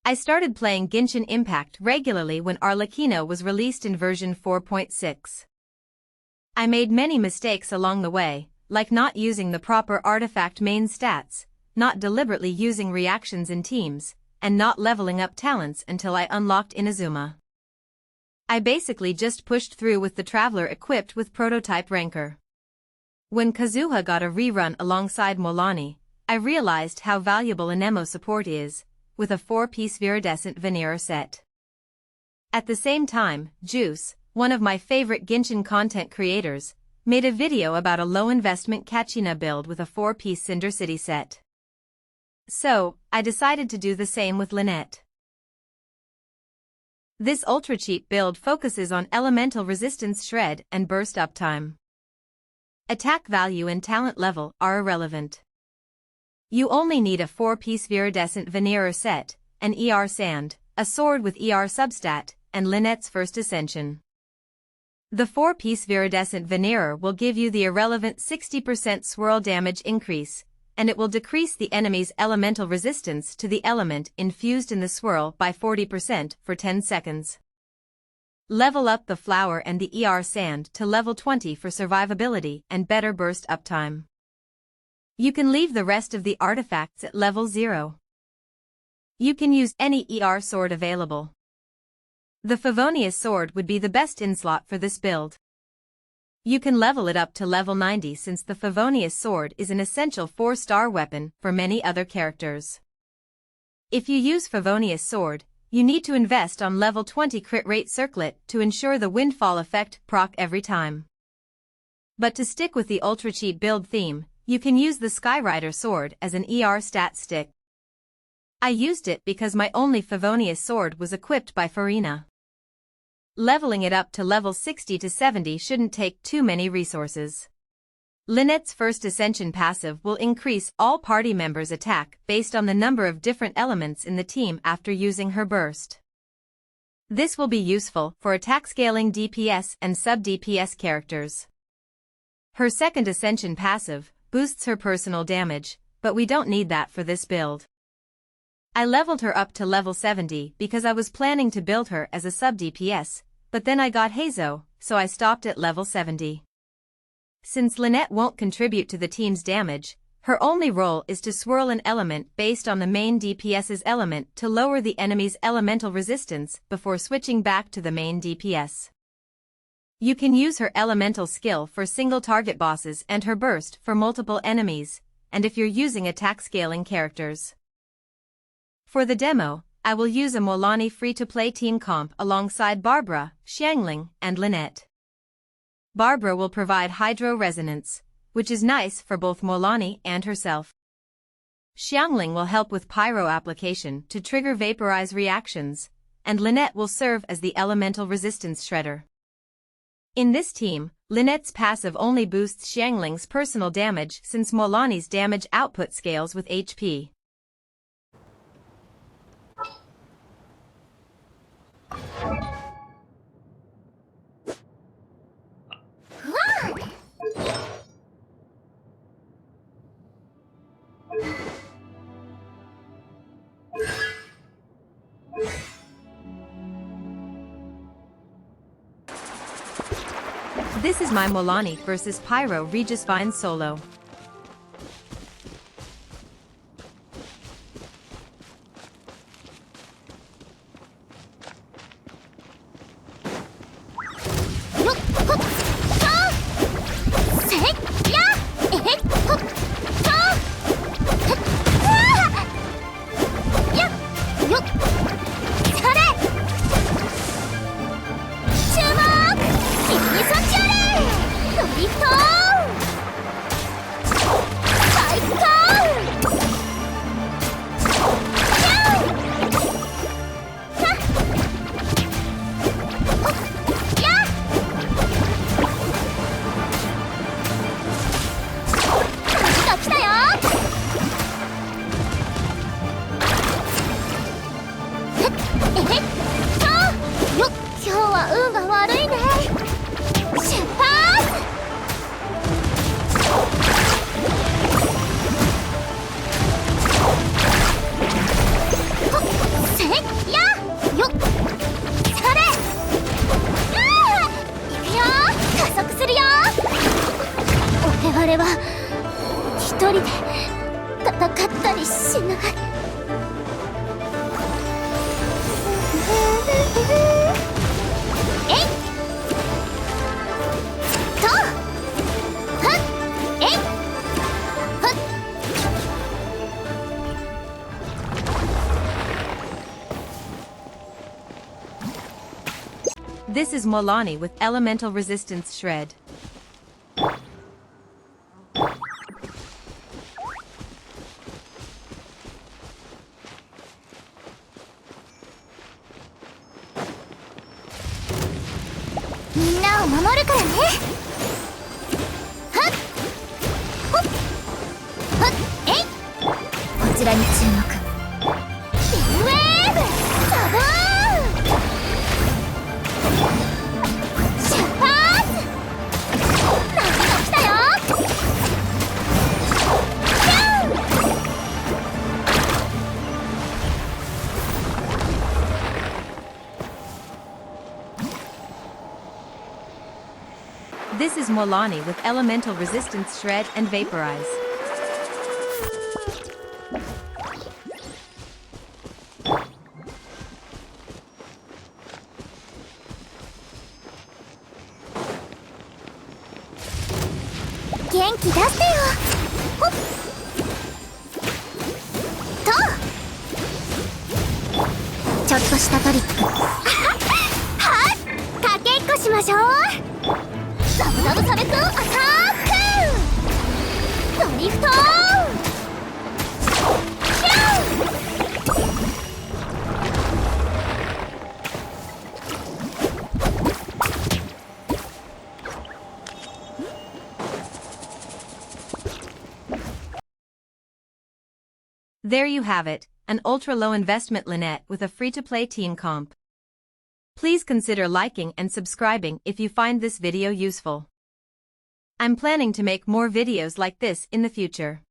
I started playing Genshin Impact regularly when Arlecchino was released in version 4.6. I made many mistakes along the way, like not using the proper artifact main stats, not deliberately using reactions in teams, and not leveling up talents until I unlocked Inazuma. I basically just pushed through with the Traveler equipped with Prototype Rancor. When Kazuha got a rerun alongside Molani, I realized how valuable Anemo support is, with a 4-piece Viridescent Venerer set. At the same time, Juice, one of my favorite Genshin content creators, made a video about a low-investment Kachina build with a 4-piece Cinder City set. So, I decided to do the same with Lynette. This ultra-cheap build focuses on elemental resistance shred and burst uptime. Attack value and talent level are irrelevant. You only need a 4-piece Viridescent Venerer set, an ER Sand, a sword with ER substat, and Lynette's first ascension. The 4-piece Viridescent Venerer will give you the irrelevant 60% swirl damage increase, and it will decrease the enemy's elemental resistance to the element infused in the swirl by 40% for 10 seconds. Level up the flower and the ER Sand to level 20 for survivability and better burst uptime. You can leave the rest of the artifacts at level 0. You can use any ER sword available. The Favonius sword would be the best in-slot for this build. You can level it up to level 90 since the Favonius sword is an essential 4-star weapon for many other characters. If you use Favonius sword, you need to invest on level 20 crit rate circlet to ensure the windfall effect proc every time. But to stick with the ultra-cheap build theme, you can use the Skyrider sword as an ER stat stick. I used it because my only Favonius sword was equipped by Farina. Leveling it up to level 60 to 70 shouldn't take too many resources. Lynette's first ascension passive will increase all party members' attack based on the number of different elements in the team after using her burst. This will be useful for attack scaling DPS and sub-DPS characters. Her second ascension passive boosts her personal damage, but we don't need that for this build. I leveled her up to level 70 because I was planning to build her as a sub-DPS, but then I got Hazo, so I stopped at level 70. Since Lynette won't contribute to the team's damage, her only role is to swirl an element based on the main DPS's element to lower the enemy's elemental resistance before switching back to the main DPS. You can use her elemental skill for single target bosses and her burst for multiple enemies, and if you're using attack scaling characters. For the demo, I will use a Molani free-to-play team comp alongside Barbara, Xiangling, and Lynette. Barbara will provide Hydro Resonance, which is nice for both Molani and herself. Xiangling will help with Pyro application to trigger Vaporize reactions, and Lynette will serve as the Elemental Resistance Shredder. In this team, Lynette's passive only boosts Xiangling's personal damage since Molani's damage output scales with HP. This is my Molani vs Pyro Regis Vine solo. 々は一人で戦ったりしない。えいとはっえいはっ。This is Molani with Elemental Resistance Shred.みんなを守るからね。はっほっはっえい。こちらに注目。ビッグウェーブサボーン出発。波が来たよ。キャン。This is Molani with Elemental Resistance Shred and Vaporize.元気出してよ。ほっとちょっとしたトリック。はっかけっこしましょう。ザブザブサメくんアタック。ドリフトキュン。There you have it, an ultra-low investment Lynette with a free-to-play teen comp. Please consider liking and subscribing if you find this video useful. I'm planning to make more videos like this in the future.